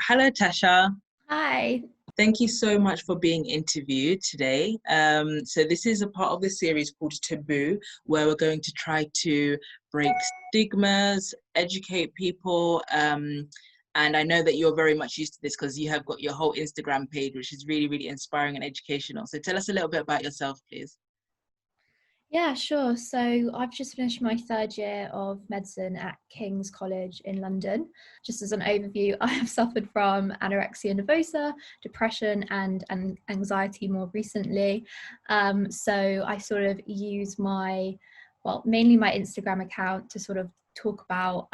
Hello, Tasha. Hi. Thank you so much for being interviewed today. So this is a part of the series called Taboo, where we're going to try to break stigmas, educate people. And I know that you're very much used to this because you have got your whole Instagram page, which is really, really inspiring and educational. So tell us a little bit about yourself, please. Yeah, sure. So I've just finished my third year of medicine at King's College in London. Just as an overview, I have suffered from anorexia nervosa, depression, and anxiety more recently. So I sort of use mainly my Instagram account to sort of talk about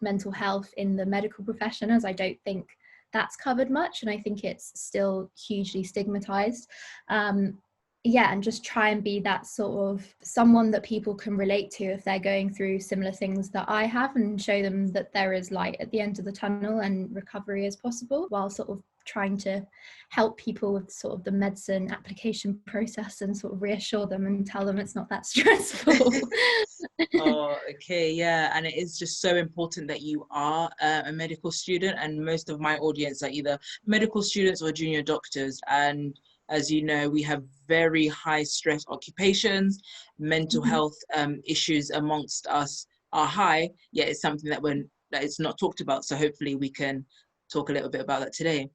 mental health in the medical profession, as I don't think that's covered much, and I think it's still hugely stigmatized. And just try and be that sort of someone that people can relate to if they're going through similar things that I have, and show them that there is light at the end of the tunnel and recovery is possible, while sort of trying to help people with sort of the medicine application process and sort of reassure them and tell them it's not that stressful. Oh, okay, yeah. And it is just so important that you are a medical student, and most of my audience are either medical students or junior doctors. And as you know, we have very high stress occupations, mental health issues amongst us are high, yet it's something that it's not talked about. So hopefully we can talk a little bit about that today.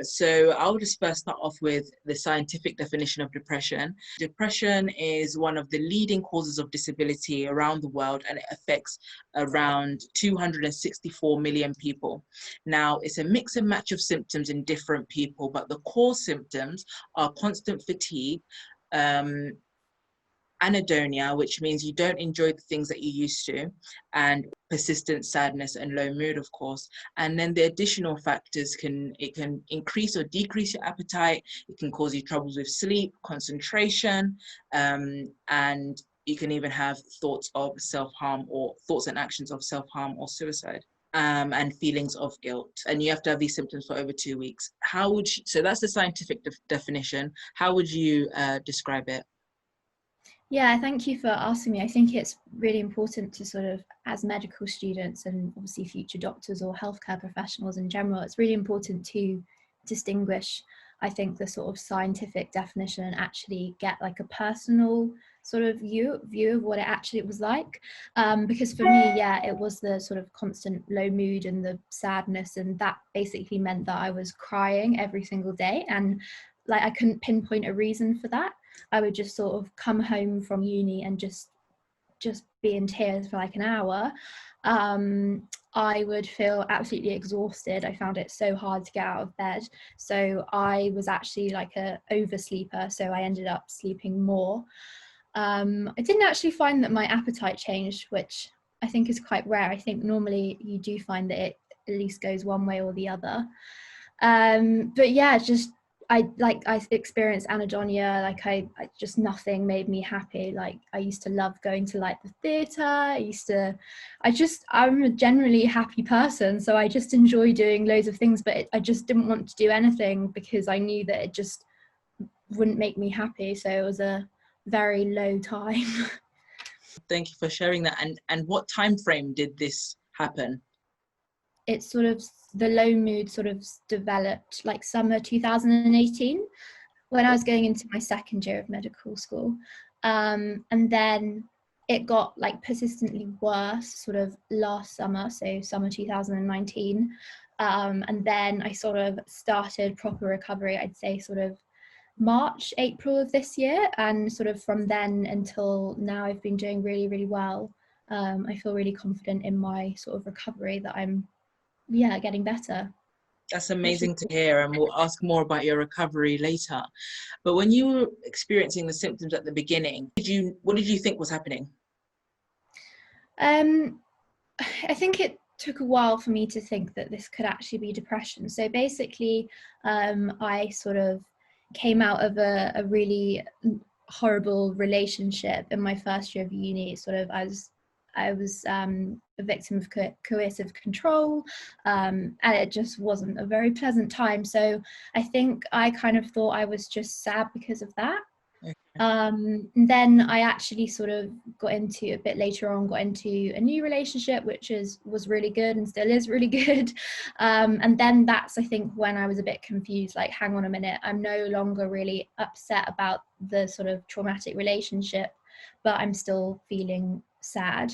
So I'll just first start off with the scientific definition of depression. Depression is one of the leading causes of disability around the world, and it affects around 264 million people. Now, it's a mix and match of symptoms in different people, but the core symptoms are constant fatigue, anhedonia, which means you don't enjoy the things that you used to, and persistent sadness and low mood, of course. And then the additional factors can increase or decrease your appetite. It can cause you troubles with sleep, concentration, and you can even have thoughts of self-harm, or thoughts and actions of self-harm or suicide. And feelings of guilt, and you have to have these symptoms for over 2 weeks. So that's the scientific definition. How would you describe it? Yeah, thank you for asking me. I think it's really important to sort of, as medical students and obviously future doctors or healthcare professionals in general, it's really important to distinguish, I think, the sort of scientific definition and actually get like a personal sort of view of what it actually was like. Because for me, yeah, it was the sort of constant low mood and the sadness, and that basically meant that I was crying every single day, and like I couldn't pinpoint a reason for that. I would just sort of come home from uni and just be in tears for like an hour. I would feel absolutely exhausted. I found it so hard to get out of bed. So I was actually like a oversleeper. So I ended up sleeping more. I didn't actually find that my appetite changed, which I think is quite rare. I think normally you do find that it at least goes one way or the other. But yeah, I experienced anhedonia. I just, nothing made me happy. Like I used to love going to like the theatre. I'm a generally happy person, so I just enjoy doing loads of things, but I just didn't want to do anything because I knew that it just wouldn't make me happy. So it was a very low time. Thank you for sharing that. And what time frame did this happen? It's sort of, the low mood sort of developed like summer 2018, when I was going into my second year of medical school. And then it got like persistently worse sort of last summer, so summer 2019. And then I sort of started proper recovery, I'd say sort of March, April of this year. And sort of from then until now, I've been doing really, really well. I feel really confident in my sort of recovery, that I'm, yeah, getting better. That's amazing to hear, and we'll ask more about your recovery later. But when you were experiencing the symptoms at the beginning, what did you think was happening? I think it took a while for me to think that this could actually be depression. So basically, I sort of came out of a really horrible relationship in my first year of uni. Sort of, I was a victim of coercive control, and it just wasn't a very pleasant time. So I think I kind of thought I was just sad because of that. Then I actually sort of got into a bit later on, got into a new relationship, which was really good and still is really good. And then that's, I think, when I was a bit confused, like, hang on a minute, I'm no longer really upset about the sort of traumatic relationship, but I'm still feeling sad.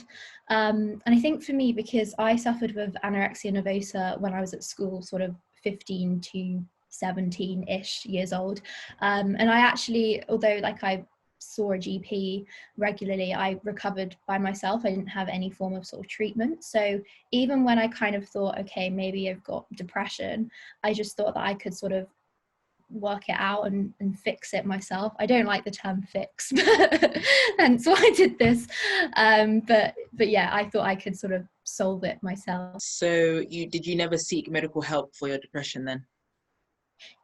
And I think for me, because I suffered with anorexia nervosa when I was at school, sort of 15 to 17-ish years old. And I actually, although like I saw a GP regularly, I recovered by myself. I didn't have any form of sort of treatment. So even when I kind of thought, okay, maybe I've got depression, I just thought that I could sort of work it out and fix it myself. I don't like the term fix, and so I did this. But yeah, I thought I could sort of solve it myself. So you never seek medical help for your depression then?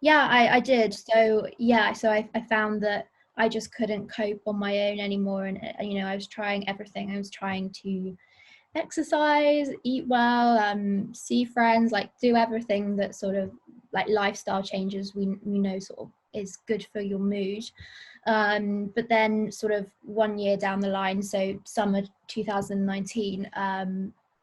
Yeah, I did. So yeah, so I found that I just couldn't cope on my own anymore, and you know, I was trying everything. I was trying to exercise, eat well, see friends, like do everything that sort of like lifestyle changes we know sort of is good for your mood. But then sort of 1 year down the line, so summer 2019,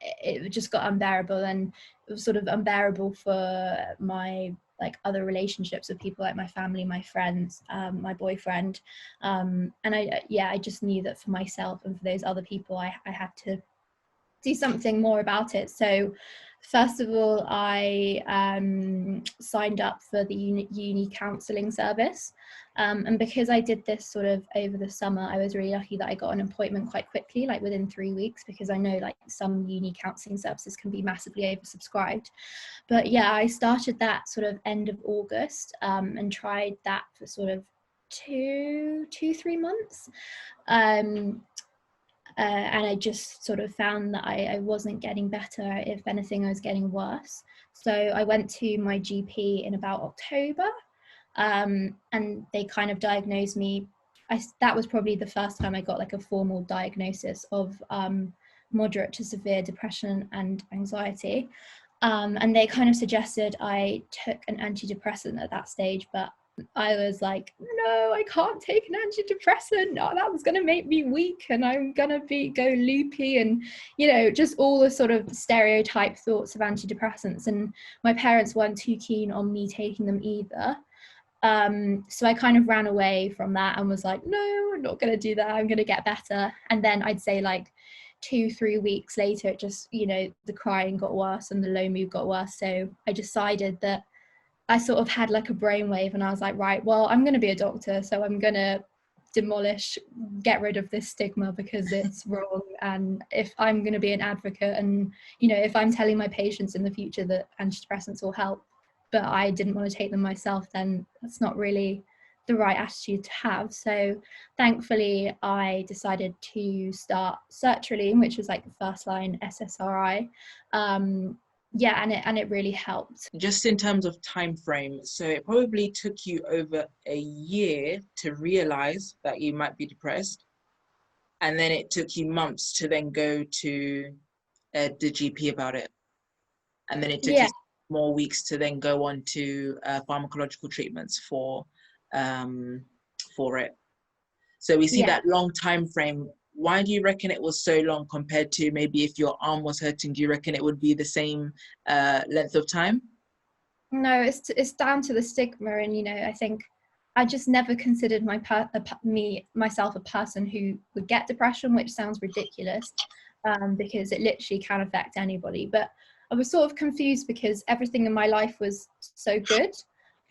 it just got unbearable, and it was sort of unbearable for my like other relationships with people, like my family, my friends, my boyfriend, and I just knew that for myself and for those other people, I had to do something more about it. So first of all, I signed up for the uni counselling service, and because I did this sort of over the summer, I was really lucky that I got an appointment quite quickly, like within 3 weeks, because I know like some uni counselling services can be massively oversubscribed. But yeah, I started that sort of end of August, and tried that for sort of 3 months. And I just sort of found that I wasn't getting better. If anything, I was getting worse. So I went to my GP in about October, and they kind of diagnosed me. That was probably the first time I got like a formal diagnosis of moderate to severe depression and anxiety. And they kind of suggested I took an antidepressant at that stage, but I was like, no, I can't take an antidepressant. No, that was going to make me weak and I'm going to go loopy, and, you know, just all the sort of stereotype thoughts of antidepressants. And my parents weren't too keen on me taking them either. So I kind of ran away from that and was like, no, I'm not going to do that. I'm going to get better. And then I'd say like 2-3 weeks later, it just, you know, the crying got worse and the low mood got worse. So I decided that I sort of had like a brainwave, and I was like, right, well, I'm going to be a doctor, so I'm going to get rid of this stigma because it's wrong. And if I'm going to be an advocate, and, you know, if I'm telling my patients in the future that antidepressants will help, but I didn't want to take them myself, then that's not really the right attitude to have. So thankfully, I decided to start sertraline, which was like the first line SSRI. Yeah, and it really helped. Just in terms of time frame, so it probably took you over a year to realize that you might be depressed, and then it took you months to then go to the GP about it, and then it took Yeah. you more weeks to then go on to pharmacological treatments for it. So we see Yeah. that long time frame. Why do you reckon it was so long compared to maybe if your arm was hurting? Do you reckon it would be the same length of time? No, it's down to the stigma, and, you know, I think I just never considered myself a person who would get depression, which sounds ridiculous, because it literally can affect anybody. But I was sort of confused because everything in my life was so good.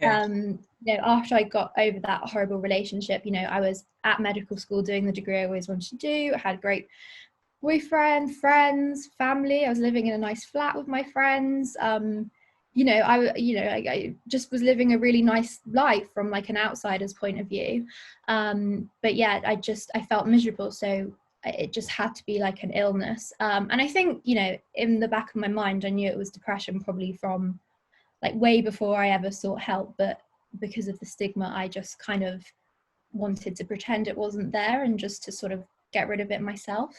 Okay. You know, after I got over that horrible relationship, you know, I was at medical school doing the degree I always wanted to do. I had a great boyfriend, friends, family. I was living in a nice flat with my friends. You know, I just was living a really nice life from like an outsider's point of view. But yeah, I felt miserable. So it just had to be like an illness. And I think, you know, in the back of my mind, I knew it was depression probably from like way before I ever sought help. But because of the stigma, I just kind of wanted to pretend it wasn't there and just to sort of get rid of it myself.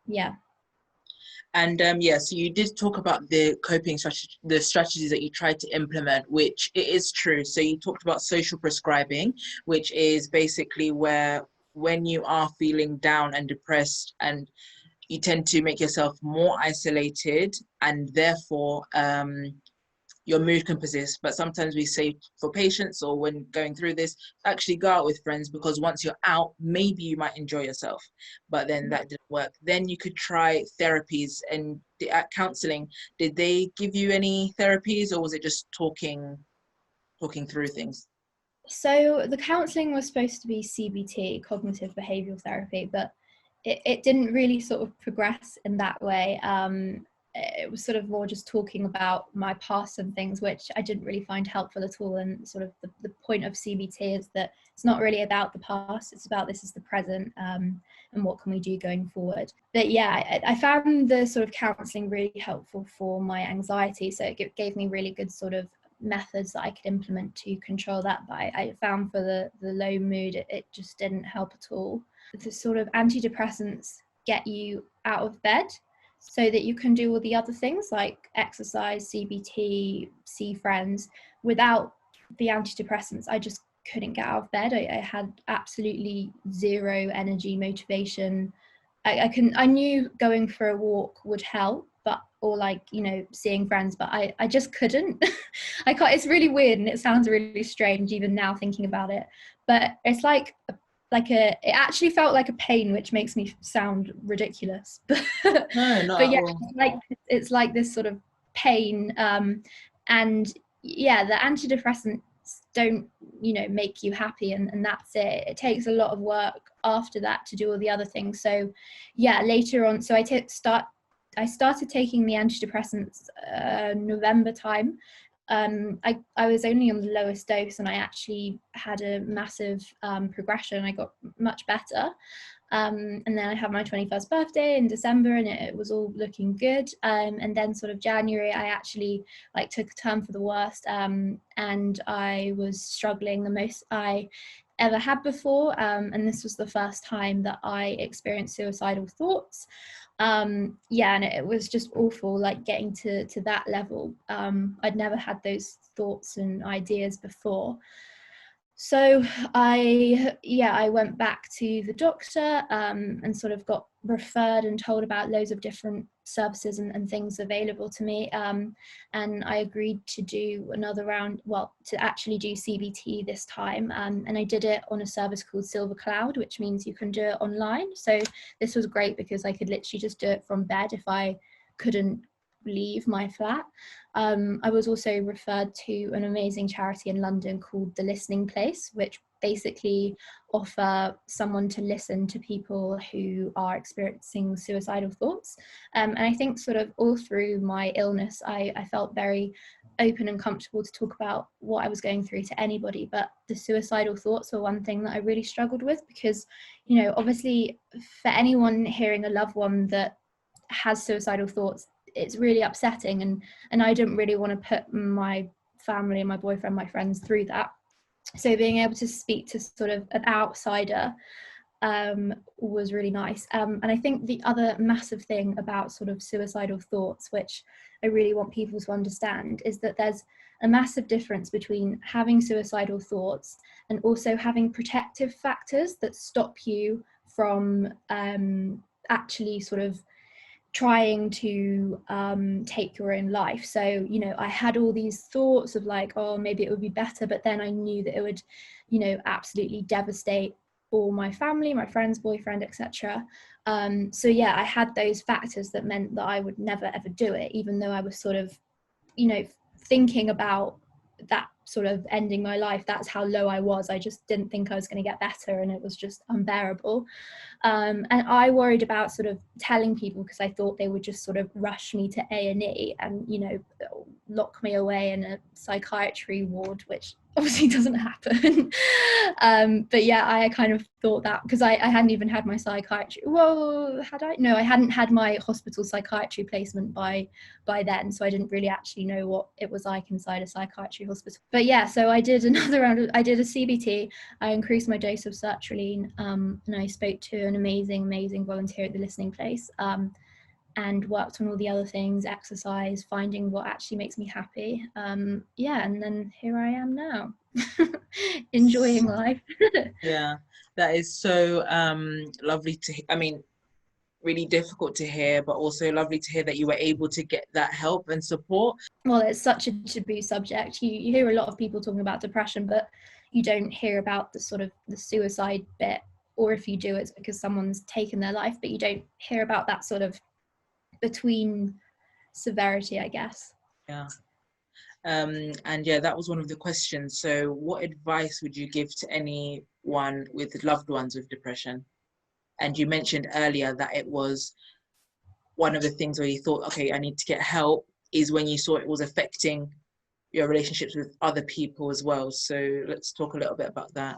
Yeah. And yeah, so you did talk about the coping strategy, the strategies that you tried to implement, which it is true. So you talked about social prescribing, which is basically where when you are feeling down and depressed, and you tend to make yourself more isolated, and therefore your mood can persist. But sometimes we say for patients, or when going through this, actually go out with friends, because once you're out, maybe you might enjoy yourself. But then that didn't work. Then you could try therapies. And at counseling, did they give you any therapies, or was it just talking through things? So the counselling was supposed to be CBT, cognitive behavioural therapy, but it didn't really sort of progress in that way. It was sort of more just talking about my past and things, which I didn't really find helpful at all. And sort of the point of CBT is that it's not really about the past, it's about this is the present, and what can we do going forward. But yeah, I found the sort of counselling really helpful for my anxiety. So it gave me really good sort of methods that I could implement to control that. But I found for the low mood, it just didn't help at all. The sort of antidepressants get you out of bed so that you can do all the other things like exercise, CBT, see friends. Without the antidepressants, I just couldn't get out of bed. I had absolutely zero energy, motivation. I knew going for a walk would help, but, or like, you know, seeing friends, but I just couldn't. I can't. It's really weird, and it sounds really strange even now thinking about it, but it's like it actually felt like a pain, which makes me sound ridiculous. But No, not but at yeah, all. it's like this sort of pain, and yeah, the antidepressants don't, you know, make you happy, and that's it. It takes a lot of work after that to do all the other things. So yeah, later on, so I started taking the antidepressants November time. I was only on the lowest dose, and I actually had a massive progression. I got much better. And then I had my 21st birthday in December, and it was all looking good. And then sort of January, I actually like took a turn for the worst, and I was struggling the most I ever had before. And this was the first time that I experienced suicidal thoughts. Yeah, and it was just awful, like getting to that level. I'd never had those thoughts and ideas before. So I went back to the doctor, and sort of got referred and told about loads of different services and things available to me. And I agreed to do another round, well, to actually do CBT this time. And I did it on a service called Silver Cloud, which means you can do it online. So this was great because I could literally just do it from bed if I couldn't leave my flat. I was also referred to an amazing charity in London called The Listening Place, which basically offer someone to listen to people who are experiencing suicidal thoughts. And I think sort of all through my illness, I felt very open and comfortable to talk about what I was going through to anybody. But the suicidal thoughts were one thing that I really struggled with, because, you know, obviously for anyone hearing a loved one that has suicidal thoughts, it's really upsetting, and I didn't really want to put my family and my boyfriend, my friends through that. So being able to speak to sort of an outsider was really nice. And I think the other massive thing about sort of suicidal thoughts, which I really want people to understand, is that there's a massive difference between having suicidal thoughts and also having protective factors that stop you from actually sort of trying to take your own life. So, you know, I had all these thoughts of like, oh, maybe it would be better, but then I knew that it would, you know, absolutely devastate all my family, my friends, boyfriend, etc. So yeah, I had those factors that meant that I would never ever do it, even though I was sort of, you know, thinking about that sort of ending my life. That's how low I was. I just didn't think I was going to get better, and it was just unbearable. And I worried about sort of telling people, because I thought they would just sort of rush me to A&E and, you know, lock me away in a psychiatry ward, which obviously doesn't happen. But yeah, I kind of thought that, because I hadn't even had my psychiatry. Well, had I? No, I hadn't had my hospital psychiatry placement by then, so I didn't really actually know what it was like inside a psychiatry hospital. But yeah, so I did another round. I did a CBT. I increased my dose of sertraline, and I spoke to an amazing volunteer at the Listening Place. and worked on all the other things, exercise, finding what actually makes me happy. Yeah, and then here I am now, enjoying life. Yeah, that is so lovely to I mean, really difficult to hear, but also lovely to hear that you were able to get that help and support. Well, it's such a taboo subject. You hear a lot of people talking about depression, but you don't hear about the sort of the suicide bit, or if you do, it's because someone's taken their life, but you don't hear about that sort of between severity, I guess. Yeah. And yeah, that was one of the questions. So what advice would you give to anyone with loved ones with depression? And you mentioned earlier that it was one of the things where you thought, okay, I need to get help, is when you saw it was affecting your relationships with other people as well. So let's talk a little bit about that.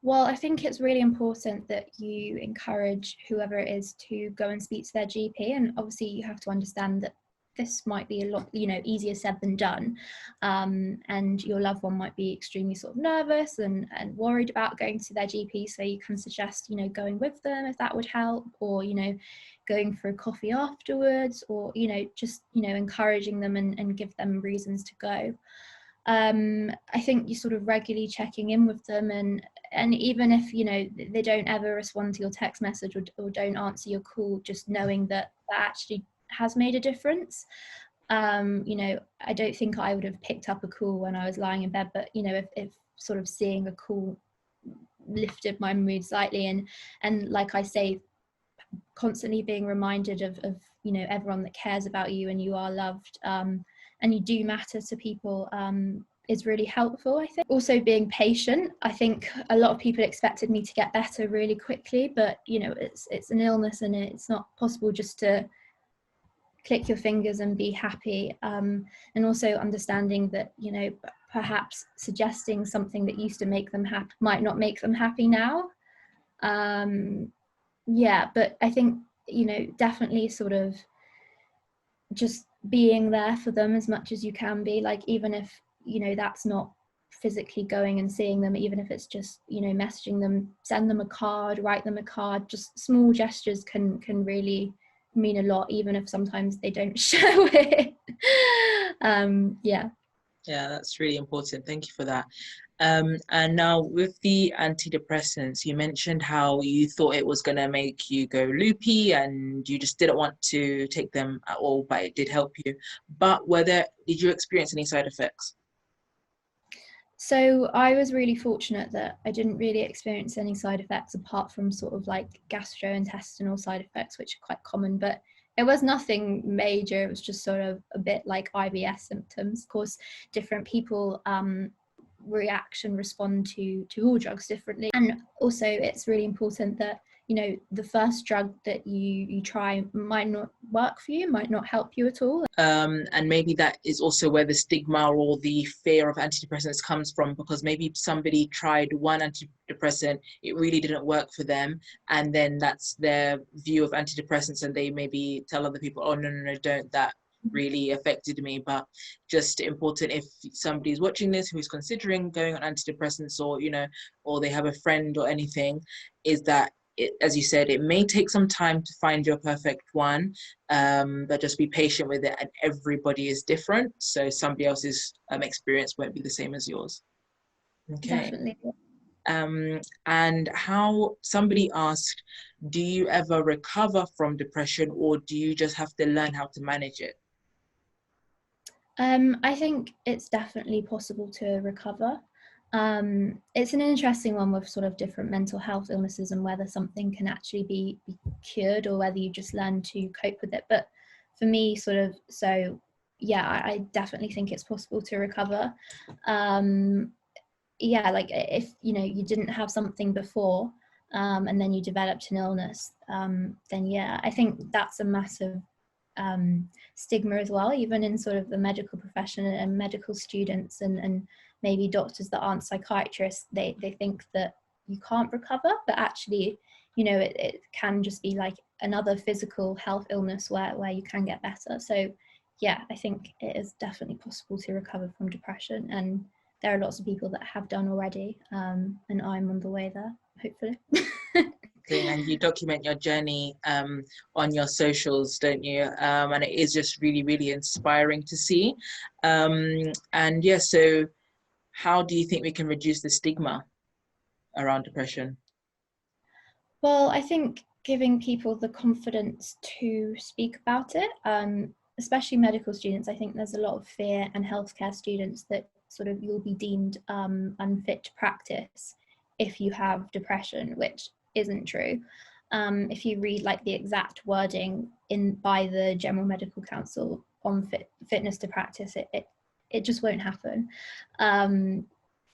Well, I think it's really important that you encourage whoever it is to go and speak to their GP. And obviously you have to understand that this might be a lot, easier said than done. And your loved one might be extremely sort of nervous and worried about going to their GP. So you can suggest, going with them if that would help, or, going for a coffee afterwards, or, just, encouraging them and give them reasons to go. I think you sort of regularly checking in with them, and even if they don't ever respond to your text message or don't answer your call, just knowing that actually has made a difference. I don't think I would have picked up a call when I was lying in bed, but if sort of seeing a call lifted my mood slightly, and like I say, constantly being reminded of everyone that cares about you and you are loved, and you do matter to people, is really helpful. I think also being patient. I think a lot of people expected me to get better really quickly, but it's an illness, and it's not possible just to click your fingers and be happy. And also understanding that perhaps suggesting something that used to make them happy might not make them happy now. Yeah, but I think definitely sort of just being there for them as much as you can be, like, even if that's not physically going and seeing them, even if it's just messaging them, send them a card, write them a card. Just small gestures can really mean a lot, even if sometimes they don't show it. Yeah, that's really important. Thank you for that. And now with the antidepressants, you mentioned how you thought it was going to make you go loopy and you just didn't want to take them at all, but it did help you. But did you experience any side effects? So I was really fortunate that I didn't really experience any side effects apart from sort of like gastrointestinal side effects, which are quite common, but it was nothing major. It was just sort of a bit like IBS symptoms. Of course, different people respond to all drugs differently, and also it's really important that the first drug that you try might not work for you, might not help you at all. And maybe that is also where the stigma or the fear of antidepressants comes from, because maybe somebody tried one antidepressant, it really didn't work for them, and then that's their view of antidepressants, and they maybe tell other people, oh no, don't, that really affected me. But just important, if somebody's watching this who's considering going on antidepressants, or or they have a friend or anything, is that as you said, it may take some time to find your perfect one, but just be patient with it, and everybody is different, so somebody else's experience won't be the same as yours. Okay. Definitely. And how somebody asked, do you ever recover from depression, or do you just have to learn how to manage it? I think it's definitely possible to recover. It's an interesting one with sort of different mental health illnesses and whether something can actually be cured or whether you just learn to cope with it. But for me, I definitely think it's possible to recover. Like if you didn't have something before, and then you developed an illness, then I think that's a massive stigma as well, even in sort of the medical profession and medical students and maybe doctors that aren't psychiatrists. They think that you can't recover, but actually it can just be like another physical health illness where you can get better. So I think it is definitely possible to recover from depression, and there are lots of people that have done already, and I'm on the way there, hopefully. thing, and you document your journey on your socials, don't you? And it is just really, really inspiring to see. And yeah, so how do you think we can reduce the stigma around depression? Well, I think giving people the confidence to speak about it, especially medical students. I think there's a lot of fear, and healthcare students, that sort of you'll be deemed unfit to practice if you have depression, which isn't true. If you read like the exact wording by the General Medical Council on fitness to practice, it just won't happen.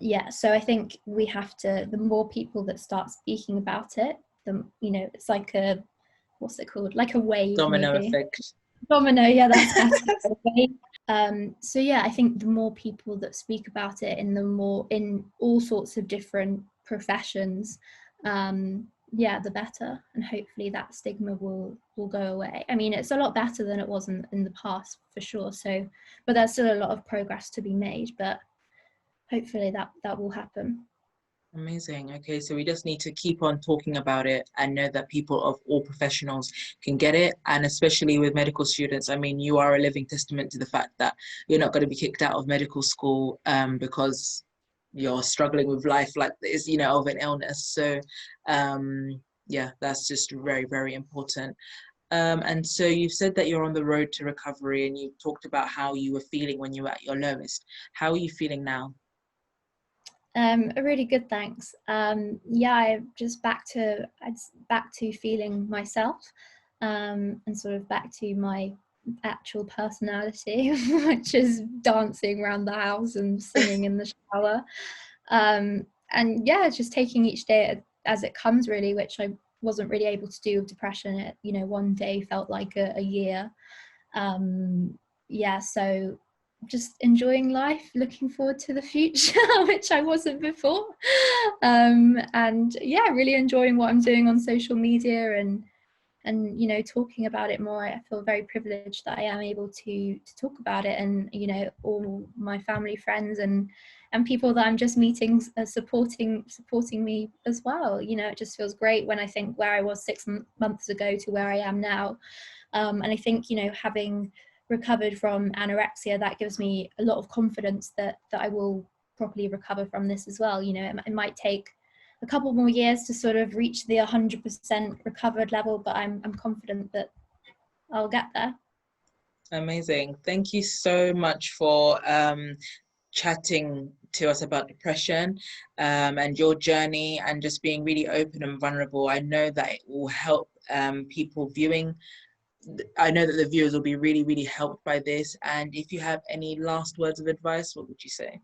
Yeah, so I think we have to, the more people that start speaking about it, it's like a, what's it called, like a wave, Domino maybe effect. domino, yeah, that's better. So yeah, I think the more people that speak about it in all sorts of different professions, yeah, the better, and hopefully that stigma will go away. I mean, it's a lot better than it was in the past, for sure, so, but there's still a lot of progress to be made, but hopefully that will happen. Amazing. Okay, so we just need to keep on talking about it and know that people of all professionals can get it. And especially with medical students, I mean, you are a living testament to the fact that you're not going to be kicked out of medical school because you're struggling with life like this, of an illness. So yeah, that's just very, very important. And so you've said that you're on the road to recovery, and you talked about how you were feeling when you were at your lowest. How are you feeling now? A really good, thanks. Yeah, I'm just back to feeling myself, and sort of back to my actual personality, which is dancing around the house and singing in the shower. And yeah, just taking each day as it comes, really, which I wasn't really able to do with depression. One day felt like a year. Yeah, so just enjoying life, looking forward to the future, which I wasn't before. And yeah, really enjoying what I'm doing on social media, and talking about it more. I feel very privileged that I am able to talk about it, and all my family, friends, and people that I'm just meeting are supporting me as well. It just feels great when I think where I was 6 months ago to where I am now. And I think having recovered from anorexia, that gives me a lot of confidence that I will properly recover from this as well. It might take a couple more years to sort of reach the 100% recovered level, but I'm confident that I'll get there. Amazing. Thank you so much for chatting to us about depression and your journey, and just being really open and vulnerable. I know that it will help people viewing. I know that the viewers will be really, really helped by this. And if you have any last words of advice, what would you say?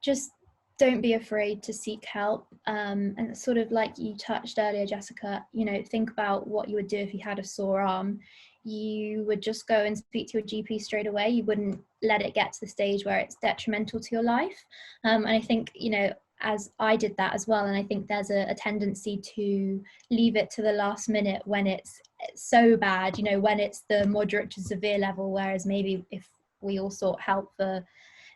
Just don't be afraid to seek help. And sort of like you touched earlier, Jessica, think about what you would do if you had a sore arm. You would just go and speak to your GP straight away. You wouldn't let it get to the stage where it's detrimental to your life. And I think, as I did that as well, and I think there's a tendency to leave it to the last minute when it's so bad, when it's the moderate to severe level, whereas maybe if we all sought help for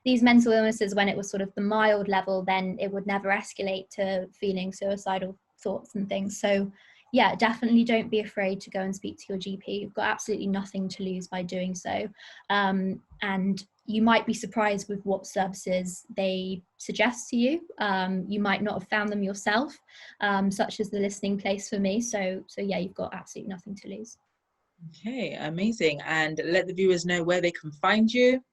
these mental illnesses when it was sort of the mild level, then it would never escalate to feeling suicidal thoughts and things. So yeah, definitely don't be afraid to go and speak to your GP. You've got absolutely nothing to lose by doing so. And you might be surprised with what services they suggest to you. You might not have found them yourself, such as the listening place for me. So yeah, you've got absolutely nothing to lose. Okay, amazing. And let the viewers know where they can find you.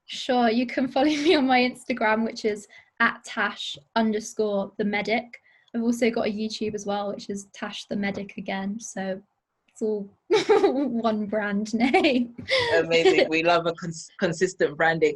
Sure, you can follow me on my Instagram, which is @Tash_the Medic. I've also got a YouTube as well, which is Tash the Medic again. So it's all one brand name. Amazing. We love a consistent branding.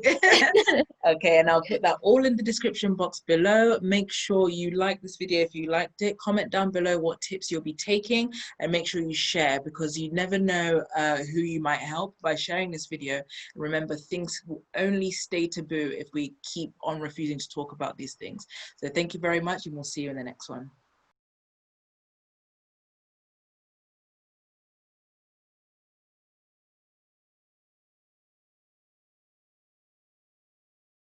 Okay, and I'll put that all in the description box below. Make sure you like this video if you liked it. Comment down below what tips you'll be taking, and make sure you share, because you never know who you might help by sharing this video. Remember, things will only stay taboo if we keep on refusing to talk about these things. So thank you very much, and we'll see you in the next one.